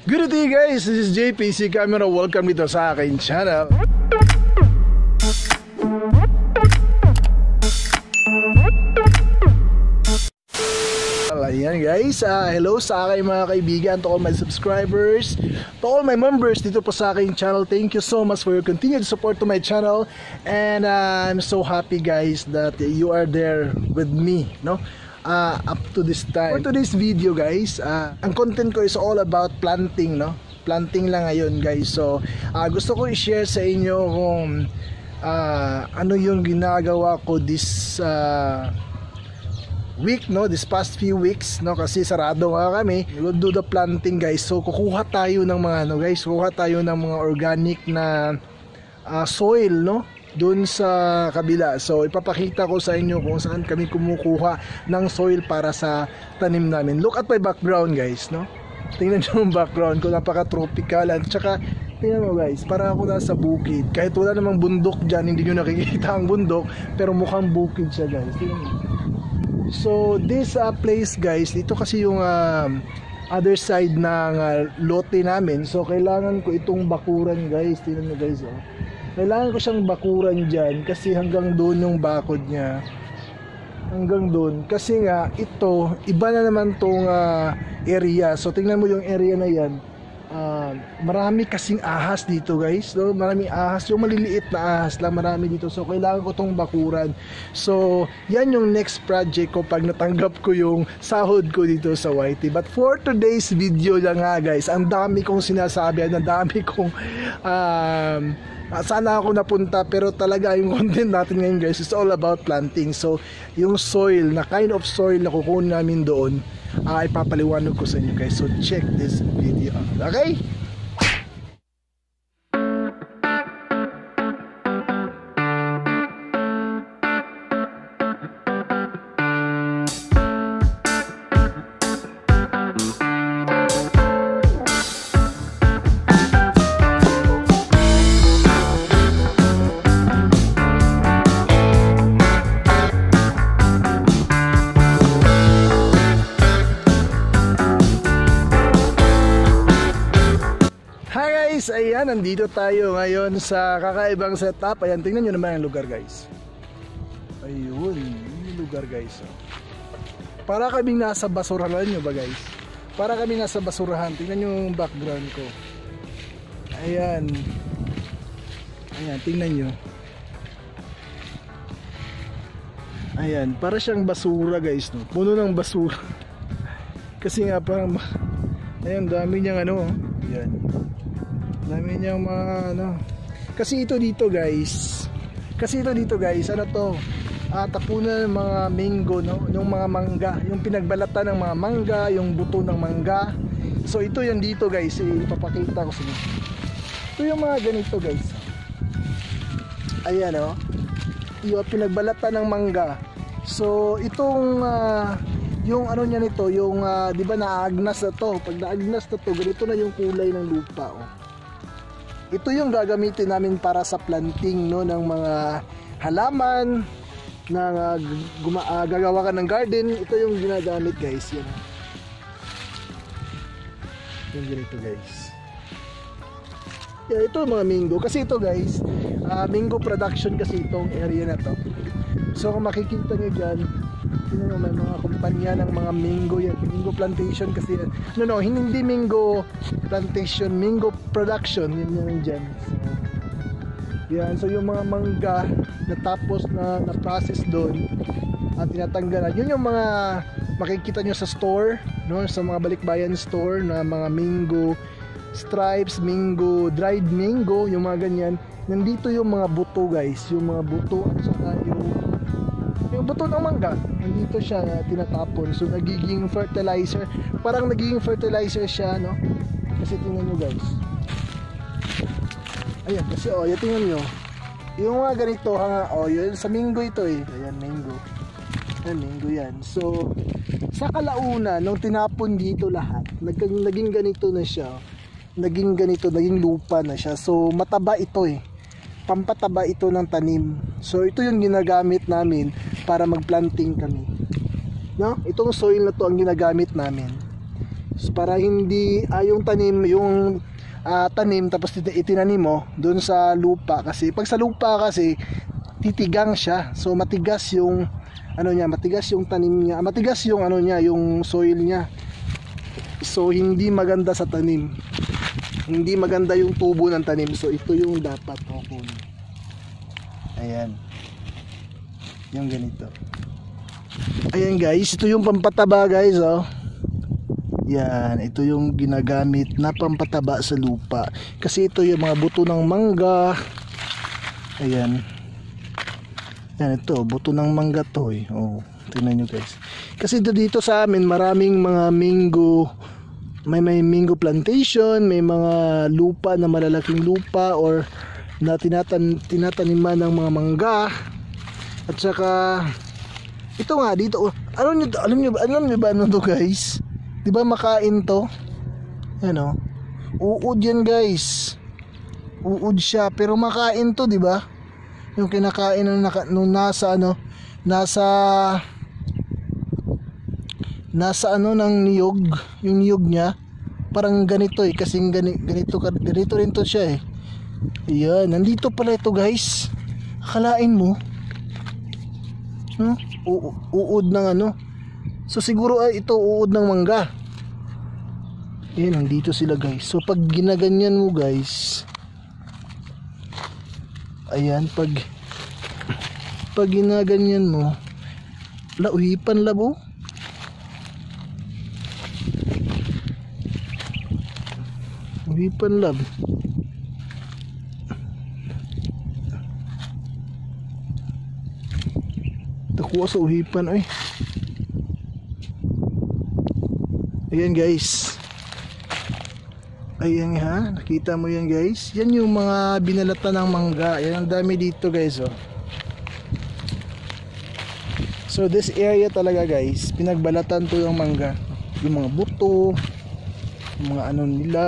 Good day guys, this is JPC Camera. Welcome dito sa aking channel. Ayan guys, hello sa aking mga kaibigan, to all my subscribers, to all my members dito po sa aking channel. Thank you so much for your continued support to my channel. And I'm so happy guys that you are there with me, no? Up to this time. For today's video guys, ang content ko is all about planting, no? Planting lang ngayon guys. So gusto ko i-share sa inyo kung ano yung ginagawa ko this week, no? This past few weeks, no? Kasi sarado nga kami. We'll do the planting guys. So kukuha tayo ng mga ano guys, kukuha tayo ng mga organic na soil, no? Doon sa kabila. So ipapakita ko sa inyo kung saan kami kumukuha ng soil para sa tanim namin. Look at my background guys, no? Tingnan nyo yung background ko, napaka-tropical. At saka tingnan mo guys, para ako nasa bukid. Kahit wala namang bundok dyan, hindi nyo nakikita ang bundok, pero mukhang bukid siya guys. Tingnan mo. So this place guys, dito kasi yung other side ng lote namin. So kailangan ko itong bakuran guys. Tingnan nyo guys, oh. Kailangan ko siyang bakuran dyan kasi hanggang doon yung bakod niya, hanggang doon. Kasi nga ito, iba na naman tong area. So tingnan mo yung area na yan, marami kasing ahas dito guys, no? Maraming ahas, yung maliliit na ahas lang marami dito. So kailangan ko tong bakuran. So yan yung next project ko pag natanggap ko yung sahod ko dito sa YT. But for today's video lang nga guys, ang dami kong sinasabi, ang dami kong sana ako napunta, pero talaga yung content natin ngayon guys is all about planting. So yung soil, na kind of soil na kukunin namin doon, ipapaliwanag ko sa inyo guys. So check this video out, okay? Ayan, nandito tayo ngayon sa kakaibang setup. Ayan, tingnan nyo naman ang lugar guys. Ayun, yung lugar guys, oh. Para kaming nasa basurahan nyo ba guys? Para kaming nasa basurahan. Tingnan nyo yung background ko. Ayan. Ayan, tingnan nyo. Ayan, para siyang basura guys, no? Puno ng basura. Kasi nga parang, ayan, dami niyang ano. Ayan, dami niyang mga ano. Kasi ito dito guys, ano to, tapunan ng mga mango, no? Yung mga mangga, yung pinagbalatan ng mga mangga, yung buto ng mangga. So ito yan dito guys, ipapakita ko sa inyo. Ito yung mga ganito guys. Ayan, oh, yung pinagbalatan ng mangga. So itong yung ano niya nito, yung di ba naagnas na to. Pag naagnas na to, ganito na yung kulay ng lupa, oh. Ito yung gagamitin namin para sa planting, no, ng mga halaman na gagawa ka ng garden. Ito yung ginagamit guys, yan. Yung ganito guys. Yeah, ito mga mango. Kasi ito guys, mango production kasi itong area na to. So kung makikita nyo dyan, may mga kumpanya ng mga mango yan. Mango plantation kasi yan. No, hindi mango plantation, mango production. Yan dyan. So, yan. So yung mga mangga na tapos na process doon at tinatanggalan, yun yung mga makikita nyo sa store, no? Sa mga balikbayan store na mga mango stripes, mango, dried mango, yung mga ganyan. Nandito yung mga buto guys, yung mga buto at saka yung buto ng mangga, nandito siya tinatapon. So nagiging fertilizer, parang nagiging fertilizer siya, no? Kasi tingnan nyo guys, ayan, kasi oh, yan, tingnan nyo yung mga ganito, yun sa mango ito eh. Ayan, mango. Ayan, mango yan. So sa kalauna, nung tinapon dito lahat, naging ganito na siya. Naging ganito, naging lupa na siya. So mataba ito eh, pampataba ito ng tanim. So ito yung ginagamit namin para magplanting kami, no? Itong soil na to ang ginagamit namin. para hindi yung tanim, yung tanim tapos itinanim mo doon sa lupa, kasi pag sa lupa kasi titigang siya, so matigas yung ano niya, matigas yung tanim niya, matigas yung ano niya, yung soil niya, so hindi maganda sa tanim, hindi maganda yung tubo ng tanim. So ito yung dapat kukunin. Ayan, yung ganito. Ayan guys, ito yung pampataba guys, oh. Yan, ito yung ginagamit na pampataba sa lupa. Kasi ito yung mga buto ng mangga. Ayan. Yan, ito, buto ng mangga to eh. Oh, tingnan nyo guys. Kasi dito sa amin, maraming mga mango. May mango plantation, may mga lupa na malalaking lupa or na tinataniman ng mga mangga. At saka ito nga dito, alam nyo ba ano to guys? Di ba makain to? Ano? Uod yan guys. Uod siya pero makain to, di ba? Yung kinakain nung nasa ano, nasa ano ng niyog, yung niyog niya parang ganito eh, kasi ganito rin to siya eh. Ayan, nandito pala ito guys. Akalain mo, no? Uod ng ano. So siguro ay ito uod ng mangga. Ayan, nandito sila guys. So pag ginaganyan mo guys, ayan, pag ginaganyan mo, lauhipan labo. Uhipan lab. Takuha sa uhipan ay. Ayan guys. Ayan ha, nakita mo yan guys. Yan yung mga binalatan ng mangga. Yan ang dami dito guys, oh. So this area talaga guys, pinagbalatan to yung mangga. Yung mga buto, yung mga ano nila.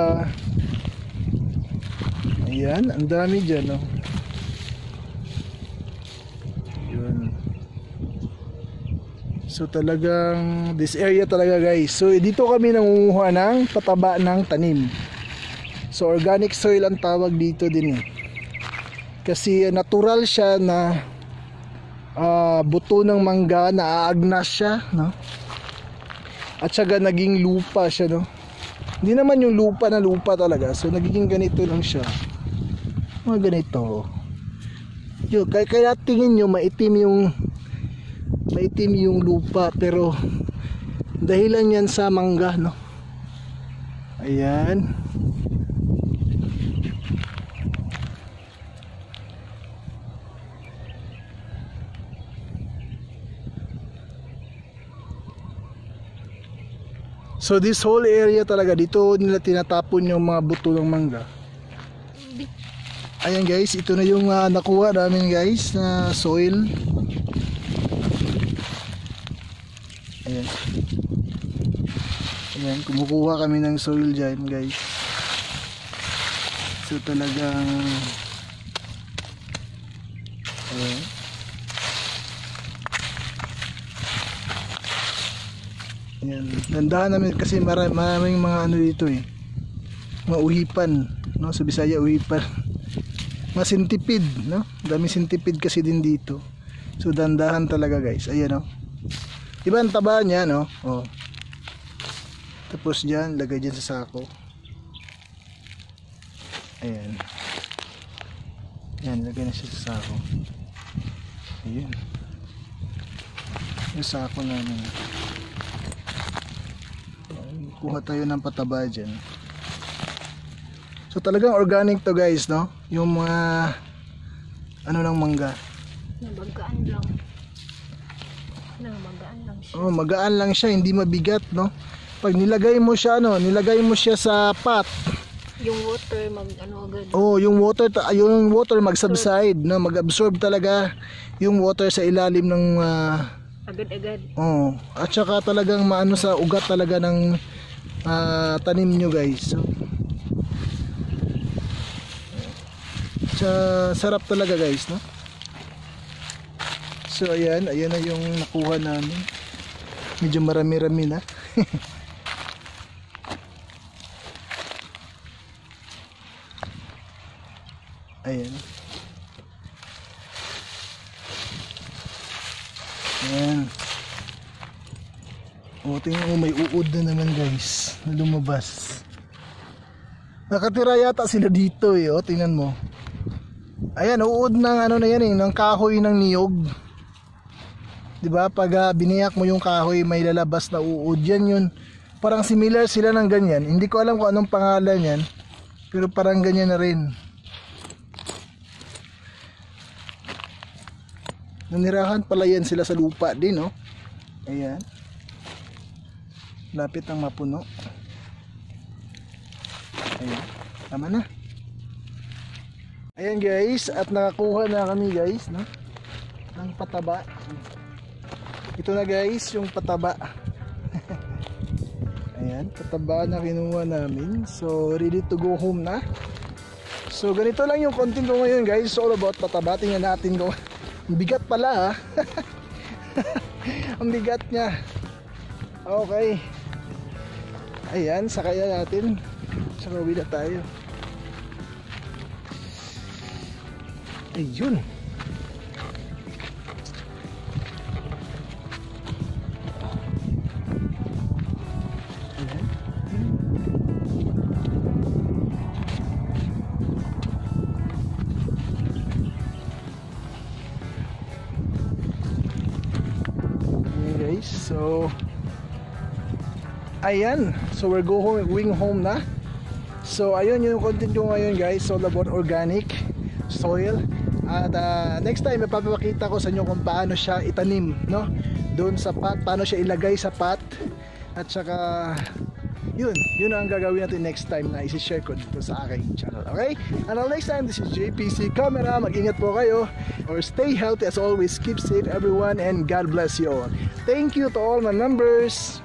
Ayan, ang dami dyan, oh. Yun. So talagang this area talaga guys. So dito kami nangunguha ng pataba ng tanim. So organic soil ang tawag dito din eh. Kasi natural siya na buto ng mangga, naaagnas siya, no? At saka naging lupa siya, no? Hindi naman yung lupa na lupa talaga. So nagiging ganito lang siya. Mga ganito. Yun, kaya tingin nyo maitim yung lupa, pero dahilan yan sa mangga, no? Ayan. So this whole area talaga, dito nila tinatapon yung mga buto ng mangga. Ayan guys, ito na yung nakuha namin guys na soil. Ayan. Ayan, kumukuha kami ng soil dyan guys. So talagang ayan. Ayan, dandahan namin kasi maraming mga ano dito eh, mga uhipan, no? Sa Bisaya uhipan, mga centipede, no? Dami centipede kasi din dito. So dandahan talaga guys. Ayan, no? Diba ang taba niya, no? Oh. Tapos dyan, lagay dyan sa sako. Ayan. Ayan, lagay na siya sa sako. Ayan, yung sako namin. Kuha tayo ng pataba dyan. So talagang organic to guys, no? Yung mga ano ng mangga. Magaan lang. Magaan lang siya. Oh, magaan lang siya, hindi mabigat, no? Pag nilagay mo siya, ano, nilagay mo siya sa pot, yung water ano agad. oh, yung water mag-subside, no? Mag-absorb talaga yung water sa ilalim ng agad-agad. oh, at saka talagang maano sa ugat talaga ng tanim nyo guys. So, sarap talaga guys, no? So ayan na yung nakuha namin. Medyo marami-rami na. Ayan. Ayan. O, tingnan mo, may uod na naman guys na lumabas. Nakatira yata sila dito eh. O, tingnan mo. Ayan, uod ng ano na yan eh, ng kahoy ng niyog. Diba? Pag biniyak mo yung kahoy, may lalabas na uod. Yan yun. Parang similar sila ng ganyan. Hindi ko alam kung anong pangalan yan. Pero parang ganyan na rin. Nanirahan pala yan sila sa lupa din, no? Ayan. Lapit ang mapuno. Ayan. Tama na. Ayan guys. At nakakuha na kami guys, no? Ng pataba. Ito na guys, yung pataba. Ayan, pataba na kinuha namin. So, ready to go home na. So, ganito lang yung content ko ngayon guys. All about pataba. Tingnan natin kung bigat pala ha. Ang bigat niya. Okay. Ayan, sakaya natin. Saka uwi na tayo. Ayun. So ayan, so we're going home na. So ayun yung content ko ngayon guys, all about organic soil. At next time ipapakita ko sa inyo kung paano siya itanim, no? Doon sa pot, paano siya ilagay sa pot. At saka yun ang gagawin natin next time na isi-share ko dito sa aking channel. Okay? Until next time, this is JPC Camera. Mag-ingat po kayo or stay healthy as always. Keep safe everyone and God bless you all. Thank you to all my members.